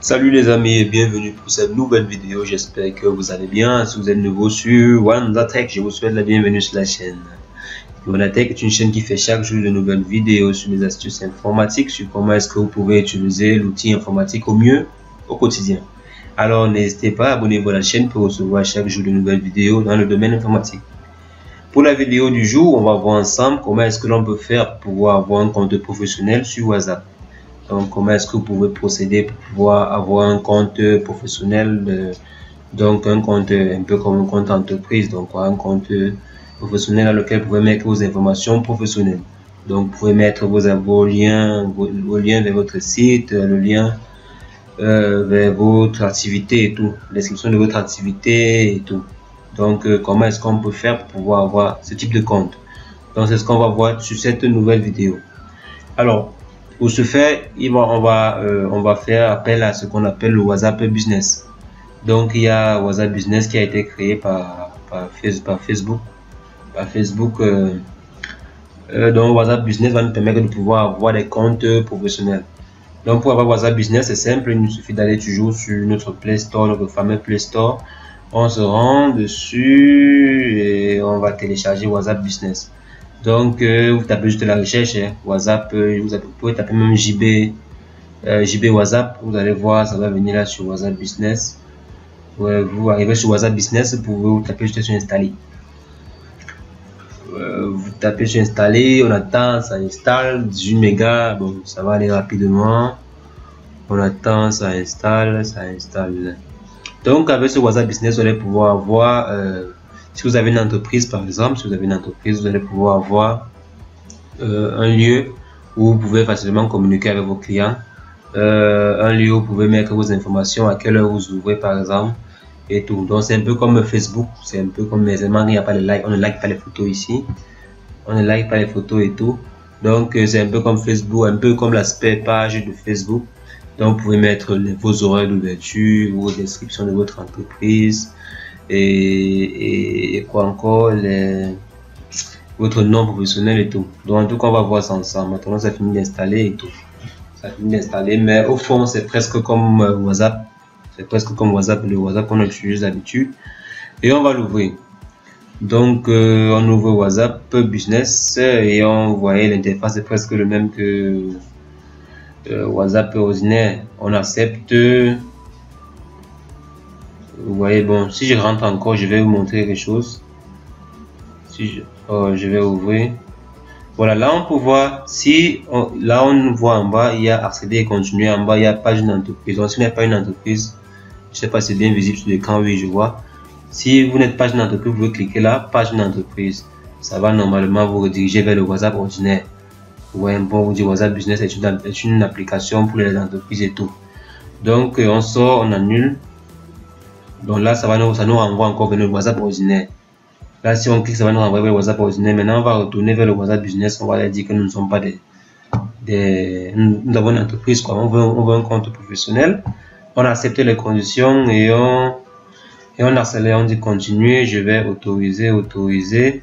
Salut les amis et bienvenue pour cette nouvelle vidéo. J'espère que vous allez bien. Si vous êtes nouveau sur WandaTech, je vous souhaite la bienvenue sur la chaîne. WandaTech est une chaîne qui fait chaque jour de nouvelles vidéos sur les astuces informatiques, sur comment est-ce que vous pouvez utiliser l'outil informatique au mieux au quotidien. Alors n'hésitez pas à abonner-vous à la chaîne pour recevoir chaque jour de nouvelles vidéos dans le domaine informatique. Pour la vidéo du jour, on va voir ensemble comment est-ce que l'on peut faire pour pouvoir avoir un compte professionnel sur WhatsApp. Donc, comment est-ce que vous pouvez procéder pour pouvoir avoir un compte professionnel, donc un compte un peu comme un compte entreprise, donc un compte professionnel dans lequel vous pouvez mettre vos informations professionnelles. Donc, vous pouvez mettre vos liens vers votre site, le lien vers votre activité et tout, la description de votre activité et tout. Donc, comment est-ce qu'on peut faire pour pouvoir avoir ce type de compte? Donc, c'est ce qu'on va voir sur cette nouvelle vidéo. Alors, pour ce faire, on va faire appel à ce qu'on appelle le WhatsApp Business. Donc, il y a WhatsApp Business qui a été créé par Facebook. Donc, WhatsApp Business va nous permettre de pouvoir avoir des comptes professionnels. Donc, pour avoir WhatsApp Business, c'est simple. Il nous suffit d'aller toujours sur notre Play Store, notre fameux Play Store. On se rend dessus et on va télécharger WhatsApp Business. Donc, vous tapez juste la recherche, WhatsApp, vous pouvez taper même JB WhatsApp, vous allez voir, ça va venir là sur WhatsApp Business. Vous arrivez sur WhatsApp Business, vous tapez juste sur installer. Vous tapez sur installer, on attend, ça installe, 18 mégas, bon, ça va aller rapidement. On attend, ça installe. Donc, avec ce WhatsApp Business, vous allez pouvoir avoir, si vous avez une entreprise par exemple, vous allez pouvoir avoir un lieu où vous pouvez facilement communiquer avec vos clients, un lieu où vous pouvez mettre vos informations, à quelle heure vous ouvrez par exemple et tout. Donc c'est un peu comme Facebook, c'est un peu comme, mais seulement il n'y a pas de like, on ne like pas les photos ici, on ne like pas les photos et tout. Donc c'est un peu comme Facebook, un peu comme l'aspect page de Facebook. Donc vous pouvez mettre vos horaires d'ouverture, vos descriptions de votre entreprise et quoi encore, votre nom professionnel et tout. Donc en tout cas on va voir ça ensemble. Maintenant ça finit d'installer et tout. Ça finit d'installer, mais au fond c'est presque comme WhatsApp. C'est presque comme WhatsApp, le WhatsApp qu'on utilise d'habitude. Et on va l'ouvrir. Donc on ouvre WhatsApp Business et on voyait l'interface est presque le même que WhatsApp ordinaire. On accepte. Vous voyez, bon, si je rentre encore, je vais vous montrer quelque chose. Si je vais ouvrir. Voilà, là on peut voir, là on voit en bas, il y a accéder et continuer. En bas, il y a page d'entreprise. Donc, si vous n'êtes pas une entreprise, je sais pas si c'est bien visible sur l'écran, oui, je vois. Si vous n'êtes pas une entreprise, vous pouvez cliquer là, page d'entreprise. Ça va normalement vous rediriger vers le WhatsApp ordinaire. Ouais, bon, vous dit WhatsApp Business est une application pour les entreprises et tout. Donc, on sort, on annule. Donc là, ça nous renvoie encore vers le WhatsApp ordinaire. Là, si on clique, ça va nous renvoyer vers le WhatsApp ordinaire. Maintenant, on va retourner vers le WhatsApp Business. On va leur dire que nous ne sommes pas nous avons une entreprise, quoi. On veut un compte professionnel. On accepte les conditions et on accélère. On dit continuer. Je vais autoriser.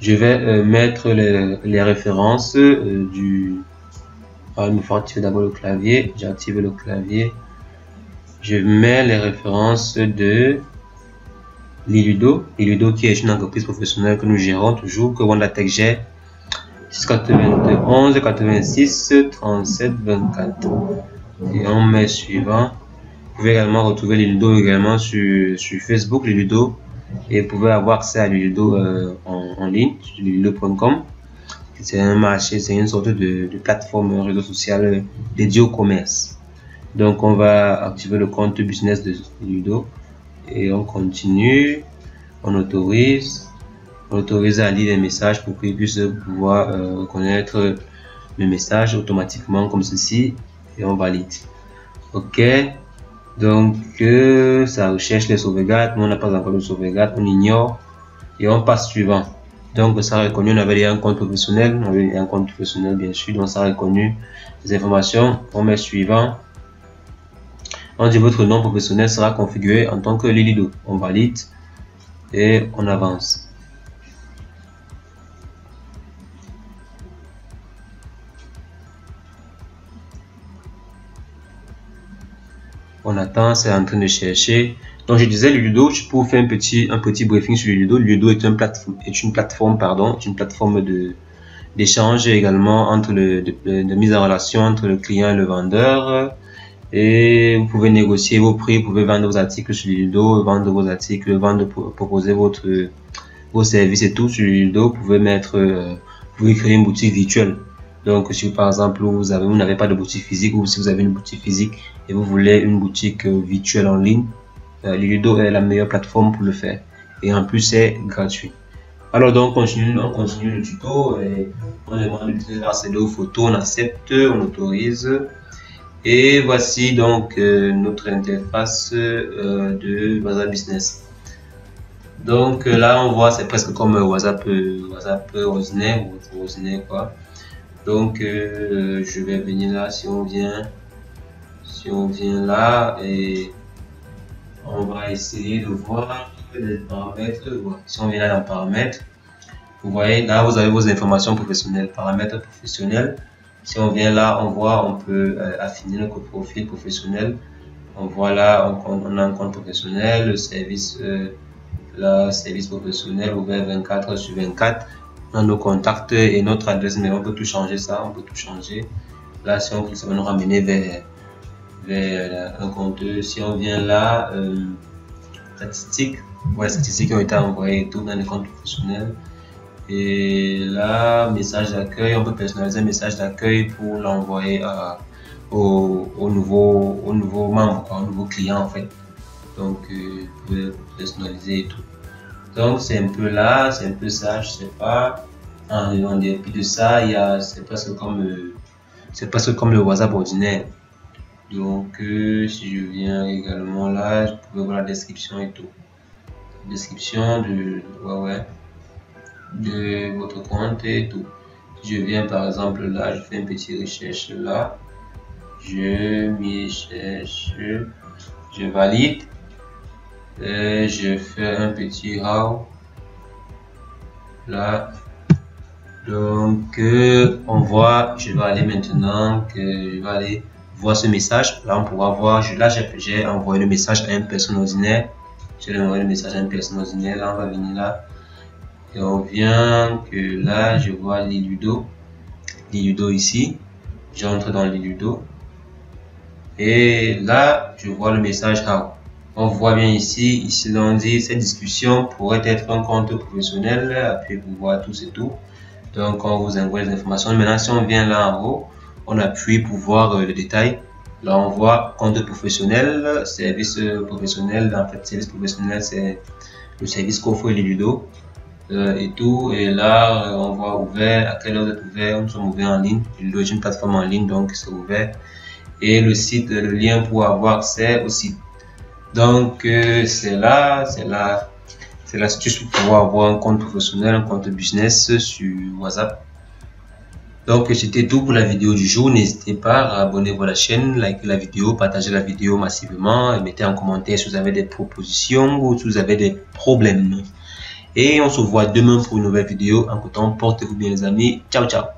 Je vais mettre les références il faut activer d'abord le clavier. J'ai activé le clavier. Je mets les références de Liludo qui est une entreprise professionnelle que nous gérons toujours, que WandaTech gère, 11 86 37 24. Et on met suivant. Vous pouvez également retrouver Liludo également sur Facebook, Liludo, et vous pouvez avoir accès à Liludo en ligne sur liludo.com. C'est un marché, c'est une sorte de plateforme, un réseau social dédié au commerce. Donc on va activer le compte business de Liludo et on continue, on autorise à lire les messages pour qu'il puisse pouvoir reconnaître le message automatiquement comme ceci et on valide. Ok, donc ça recherche les sauvegardes, mais on n'a pas encore de sauvegarde, on ignore et on passe suivant. Donc ça a reconnu, on avait un compte professionnel, bien sûr, donc ça a reconnu les informations, on met suivant. On dit votre nom professionnel sera configuré en tant que Liludo. On valide et on avance. On attend, c'est en train de chercher. Donc je disais Ludo, je peux vous faire un petit briefing sur Ludo. Ludo est une plateforme d'échange également entre de mise en relation entre le client et le vendeur. Et vous pouvez négocier vos prix, vous pouvez vendre vos articles sur Ludo, vendre vos articles, proposer vos services et tout sur Ludo. Vous pouvez créer une boutique virtuelle. Donc, si par exemple vous n'avez pas de boutique physique, ou si vous avez une boutique physique et vous voulez une boutique virtuelle en ligne, Ludo est la meilleure plateforme pour le faire. Et en plus, c'est gratuit. Alors donc, on continue le tuto. Et on demande d'accéder aux photos, on accepte, on autorise. Et voici donc notre interface de WhatsApp Business. Donc là, on voit, c'est presque comme WhatsApp ordinaire quoi. Donc je vais venir là, si on vient là, et on va essayer de voir les paramètres. Si on vient là dans paramètres, vous voyez là, vous avez vos informations professionnelles, paramètres professionnels. Si on vient là, on voit, on peut affiner notre profil professionnel. On voit là, on a un compte professionnel, le service professionnel ouvert 24/24. On a nos contacts et notre adresse mail. On peut tout changer ça, on peut tout changer. Là, si on clique, ça va nous ramener vers un compteur. Si on vient là, statistiques, statistiques qui ont été envoyées et tout dans les comptes professionnels. Et là, message d'accueil, on peut personnaliser un message d'accueil pour l'envoyer au nouveau membre, au nouveau client en fait. Donc, vous pouvez personnaliser et tout. Donc, c'est un peu là, c'est un peu ça, je sais pas. En dépit de ça, c'est presque comme le WhatsApp ordinaire. Donc, si je viens également là, je peux voir la description et tout. Description de votre compte et tout. Si je viens par exemple là, je fais une petite recherche là, je valide, et je fais un petit how là. Donc on voit, je vais aller maintenant voir ce message. Là on pourra voir, j'ai envoyé le message à une personne ordinaire. J'ai envoyé le message à une personne ordinaire. Là on va venir là. Et on vient que là, je vois Ludo ici. J'entre dans Ludo. Et là, je vois le message how. On voit bien ici on dit cette discussion pourrait être un compte professionnel, appuyez pour voir tout et tout. Donc, on vous envoie les informations. Maintenant, si on vient là en haut, on appuie pour voir le détail. Là, on voit compte professionnel, service professionnel. En fait, service professionnel, c'est le service qu'offre Ludo. Et tout, et là on voit ouvert, à quelle heure est ouvert, nous sommes ouverts en ligne. Ludo est une plateforme en ligne, donc c'est ouvert, et le site, le lien pour avoir accès au site. Donc c'est là l'astuce pour pouvoir avoir un compte professionnel, un compte business sur WhatsApp. Donc c'était tout pour la vidéo du jour. N'hésitez pas à abonner-vous à la chaîne, liker la vidéo, partager la vidéo massivement et mettez en commentaire si vous avez des propositions ou si vous avez des problèmes. Et on se voit demain pour une nouvelle vidéo. En tout temps, portez-vous bien les amis. Ciao, ciao.